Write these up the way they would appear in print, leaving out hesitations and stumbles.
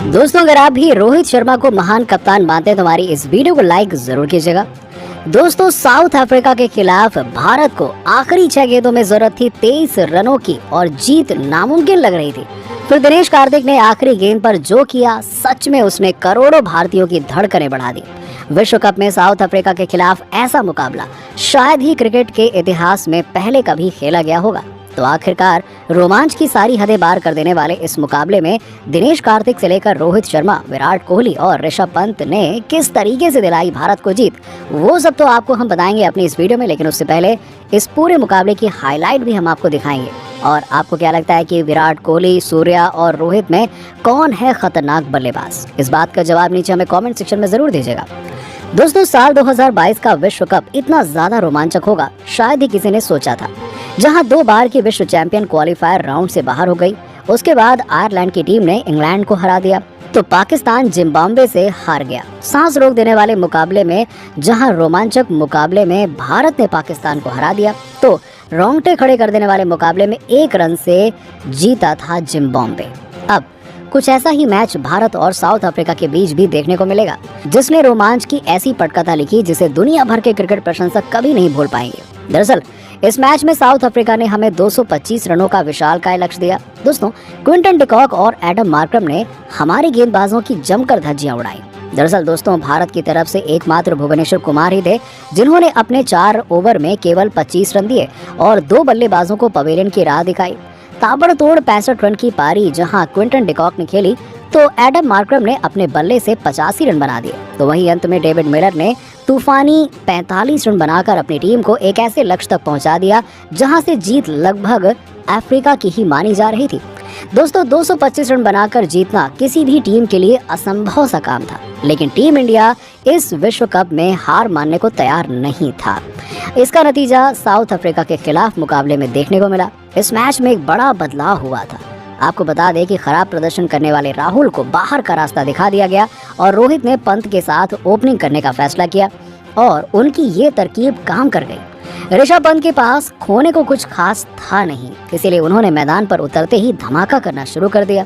दोस्तों, अगर आप भी रोहित शर्मा को महान कप्तान मानते हैं तो हमारी इस वीडियो को लाइक जरूर कीजिएगा। दोस्तों, साउथ अफ्रीका के खिलाफ भारत को आखिरी 6 गेंदों में जरूरत थी 23 रनों की और जीत नामुमकिन लग रही थी। फिर दिनेश कार्तिक ने आखिरी गेंद पर जो किया, सच में उसने करोड़ों भारतीयों की धड़कनें बढ़ा दी। विश्व कप में साउथ अफ्रीका के खिलाफ ऐसा मुकाबला शायद ही क्रिकेट के इतिहास में पहले कभी खेला गया होगा। तो आखिरकार रोमांच की सारी हदें पार कर देने वाले इस मुकाबले में दिनेश कार्तिक से लेकर रोहित शर्मा, विराट कोहली और ऋषभ पंत ने किस तरीके से दिलाई भारत को जीत, वो सब तो आपको हम बताएंगे अपनी इस वीडियो में। लेकिन उससे पहले इस पूरे मुकाबले की हाईलाइट भी हम आपको दिखाएंगे। और आपको क्या लगता है कि विराट कोहली, सूर्या और रोहित में कौन है खतरनाक बल्लेबाज? इस बात का जवाब नीचे हमें कॉमेंट सेक्शन में जरूर दीजिएगा। दोस्तों, साल 2022 का विश्व कप इतना ज्यादा रोमांचक होगा शायद ही किसी ने सोचा था। जहां 2 बार की विश्व चैंपियन क्वालिफायर राउंड से बाहर हो गई, उसके बाद आयरलैंड की टीम ने इंग्लैंड को हरा दिया, तो पाकिस्तान जिम्बाब्वे से हार गया। सांस रोक देने वाले मुकाबले में, जहां रोमांचक मुकाबले में भारत ने पाकिस्तान को हरा दिया, तो रोंगटे खड़े कर देने वाले मुकाबले में 1 रन से जीता था जिम्बाब्वे। अब कुछ ऐसा ही मैच भारत और साउथ अफ्रीका के बीच भी देखने को मिलेगा, जिसने रोमांच की ऐसी पटकथा लिखी जिसे दुनिया भर के क्रिकेट प्रशंसक कभी नहीं भूल पाएंगे। दरअसल इस मैच में साउथ अफ्रीका ने हमें 225 रनों का विशालकाय लक्ष्य दिया। दोस्तों, क्विंटन डिकॉक और एडम मार्करम ने हमारे गेंदबाजों की जमकर धज्जियां उड़ाई। दरअसल दोस्तों, भारत की तरफ से एकमात्र भुवनेश्वर कुमार ही थे जिन्होंने अपने 4 ओवर में केवल 25 रन दिए और 2 बल्लेबाजों को पवेलियन की राह दिखाई। ताबड़तोड़ 65 रन की पारी जहां क्विंटन डिकॉक ने खेली, तो एडम मार्करम ने अपने बल्ले से 85 रन बना दिए। तो वहीं अंत में डेविड मिलर ने तूफानी 45 रन बनाकर अपनी टीम को एक ऐसे लक्ष्य तक पहुंचा दिया जहां से जीत लगभग अफ्रीका की ही मानी जा रही थी। दोस्तों, 225 रन बनाकर जीतना किसी भी टीम के लिए असंभव सा काम था, लेकिन टीम इंडिया इस विश्व कप में हार मानने को तैयार नहीं था। इसका नतीजा साउथ अफ्रीका के खिलाफ मुकाबले में देखने को मिला। इस मैच में एक बड़ा बदलाव हुआ था। आपको बता दें कि खराब प्रदर्शन करने वाले राहुल को बाहर का रास्ता दिखा दिया गया और रोहित ने पंत के साथ ओपनिंग करने का फैसला किया और उनकी ये तरकीब काम कर गई। ऋषभ पंत के पास खोने को कुछ खास था नहीं, इसीलिए उन्होंने मैदान पर उतरते ही धमाका करना शुरू कर दिया।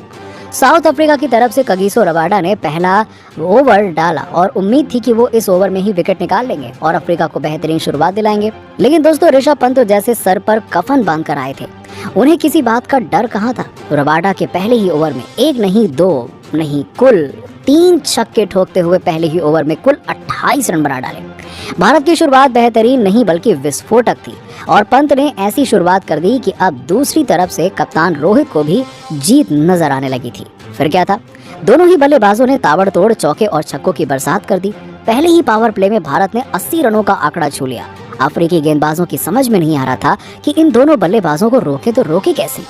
साउथ अफ्रीका की तरफ से कगिसो रबाडा ने पहला ओवर डाला और उम्मीद थी कि वो इस ओवर में ही विकेट निकाल लेंगे और अफ्रीका को बेहतरीन शुरुआत दिलाएंगे। लेकिन दोस्तों, ऋषभ पंत तो जैसे सर पर कफन बांध कर आए थे, उन्हें किसी बात का डर कहाँ था। रबाडा के पहले ही ओवर में 1 नहीं 2 नहीं कुल 3 छक्के ठोकते हुए पहले ही ओवर में कुल 28 रन बना डाले। भारत की शुरुआत बेहतरीन नहीं बल्कि विस्फोटक थी और पंत ने ऐसी शुरुआत कर दी कि अब दूसरी तरफ से कप्तान रोहित को भी जीत नजर आने लगी थी। फिर क्या था, दोनों ही बल्लेबाजों ने ताबड़तोड़ चौके और छक्कों की बरसात कर दी। पहले ही पावर प्ले में भारत ने 80 रनों का आंकड़ा छू लिया। अफ्रीकी गेंदबाजों की समझ में नहीं आ रहा था कि इन दोनों बल्लेबाजों को रोके तो रोके कैसे।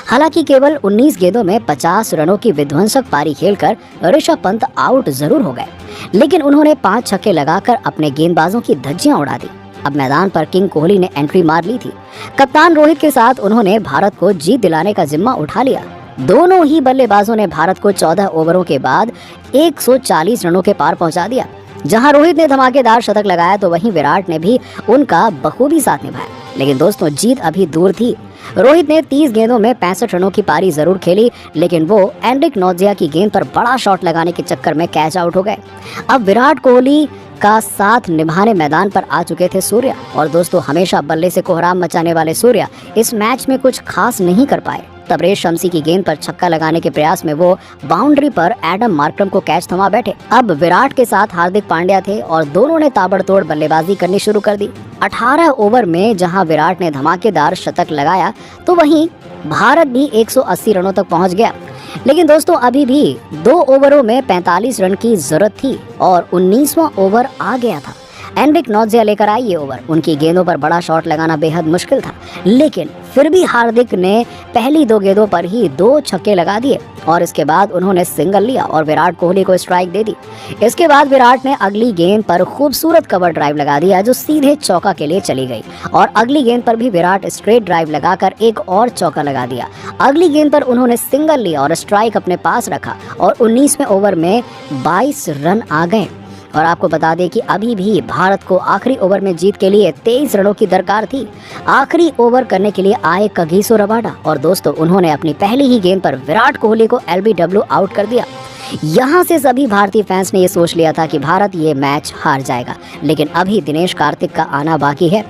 हालांकि केवल 19 गेंदों में 50 रनों की विध्वंसक पारी खेलकर ऋषभ पंत आउट जरूर हो गए, लेकिन उन्होंने 5 छक्के लगाकर अपने गेंदबाजों की धज्जियां उड़ा दी। अब मैदान पर किंग कोहली ने एंट्री मार ली थी। कप्तान रोहित के साथ उन्होंने भारत को जीत दिलाने का जिम्मा उठा लिया। दोनों ही बल्लेबाजों ने भारत को 14 ओवरों के बाद 140 रनों के पार पहुंचा दिया। जहां रोहित ने धमाकेदार शतक लगाया, तो वहीं विराट ने भी उनका बखूबी साथ निभाया। लेकिन दोस्तों, जीत अभी दूर थी। रोहित ने 30 गेंदों में 65 रनों की पारी जरूर खेली, लेकिन वो एंड्रिक नोजिया की गेंद पर बड़ा शॉट लगाने के चक्कर में कैच आउट हो गए। अब विराट कोहली का साथ निभाने मैदान पर आ चुके थे सूर्या, और दोस्तों, हमेशा बल्ले से कोहराम मचाने वाले सूर्या इस मैच में कुछ खास नहीं कर पाए। तबरेज शम्सी की गेंद पर छक्का लगाने के प्रयास में वो बाउंड्री पर एडम मार्करम को कैच थमा बैठे। अब विराट के साथ हार्दिक पांड्या थे और दोनों ने ताबड़तोड़ बल्लेबाजी करनी शुरू कर दी। 18 ओवर में जहां विराट ने धमाकेदार शतक लगाया, तो वहीं भारत भी 180 रनों तक पहुंच गया। लेकिन दोस्तों, अभी भी 2 ओवरों में 45 रन की जरूरत थी और 19वां ओवर आ गया था। एंड्रिक नोजिया लेकर आई ये ओवर। उनकी गेंदों पर बड़ा शॉट लगाना बेहद मुश्किल था, लेकिन फिर भी हार्दिक ने पहली 2 गेंदों पर ही 2 छक्के लगा दिए और इसके बाद उन्होंने सिंगल लिया और विराट कोहली को स्ट्राइक दे दी। इसके बाद विराट ने अगली गेंद पर खूबसूरत कवर ड्राइव लगा दिया जो सीधे चौका के लिए चली गई, और अगली गेंद पर भी विराट स्ट्रेट ड्राइव लगाकर एक और चौका लगा दिया। अगली गेंद पर उन्होंने सिंगल लिया और स्ट्राइक अपने पास रखा और 19वें ओवर में 22 रन आ गए। और आपको बता दें कि अभी भी भारत को आखिरी ओवर में जीत के लिए 23 रनों की दरकार थी। आखिरी ओवर करने के लिए आए कगिसो रबाडा और दोस्तों उन्होंने अपनी पहली ही गेंद पर विराट कोहली को एलबीडब्ल्यू आउट कर दिया। यहाँ से सभी भारतीय फैंस ने ये सोच लिया था कि भारत ये मैच हार जाएगा, लेकिन अभी दिनेश कार्तिक का आना बाकी है।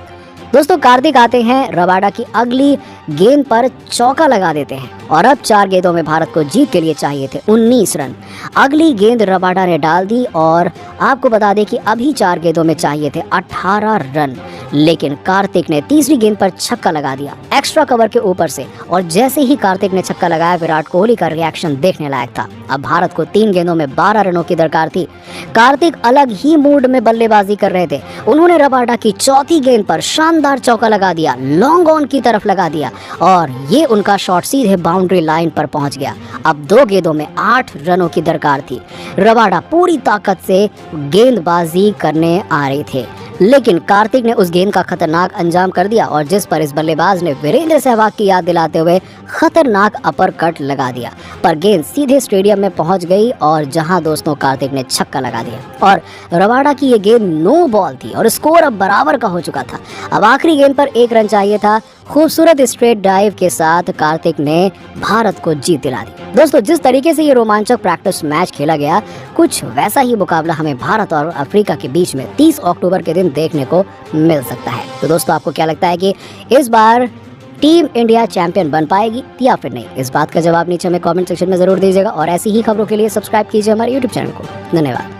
दोस्तों कार्तिक आते हैं, रबाडा की अगली गेंद पर चौका लगा देते हैं और अब 4 गेंदों में भारत को जीत के लिए चाहिए थे 19 रन। अगली गेंद रबाडा ने डाल दी और आपको बता दें कि अभी 4 गेंदों में चाहिए थे 18 रन, लेकिन कार्तिक ने तीसरी गेंद पर छक्का लगा दिया एक्स्ट्रा कवर के ऊपर से। और जैसे ही कार्तिक ने छक्का लगाया, विराट कोहली का रिएक्शन देखने लायक था। अब भारत को 3 गेंदों में 12 रनों की दरकार थी। कार्तिक अलग ही मूड में बल्लेबाजी कर रहे थे। उन्होंने रबाडा की चौथी गेंद पर शानदार चौका लगा दिया, लॉन्ग ऑन की तरफ लगा दिया और ये उनका शॉट सीधे बाउंड्री लाइन पर पहुंच गया। अब 2 गेंदों में 8 रनों की दरकार थी। रबाडा पूरी ताकत से गेंदबाजी करने आ रहे थे, लेकिन कार्तिक ने उस गेंद का खतरनाक अंजाम कर दिया और जिस पर इस बल्लेबाज ने वीरेंद्र सहवाग की याद दिलाते हुए खतरनाक अपर कट लगा दिया, पर गेंद सीधे स्टेडियम में पहुंच गई और जहां दोस्तों कार्तिक ने छक्का लगा दिया और रबाडा की ये गेंद नो बॉल थी और स्कोर अब बराबर का हो चुका था। अब आखिरी गेंद पर 1 रन चाहिए था। खूबसूरत स्ट्रेट ड्राइव के साथ कार्तिक ने भारत को जीत दिला दी। दोस्तों जिस तरीके से ये रोमांचक प्रैक्टिस मैच खेला गया, कुछ वैसा ही मुकाबला हमें भारत और अफ्रीका के बीच में 30 अक्टूबर के दिन देखने को मिल सकता है। तो दोस्तों आपको क्या लगता है कि इस बार टीम इंडिया चैंपियन बन पाएगी या फिर नहीं? इस बात का जवाब नीचे हमें कमेंट सेक्शन में जरूर दीजिएगा और ऐसी ही खबरों के लिए सब्सक्राइब कीजिए हमारे यूट्यूब चैनल को। धन्यवाद।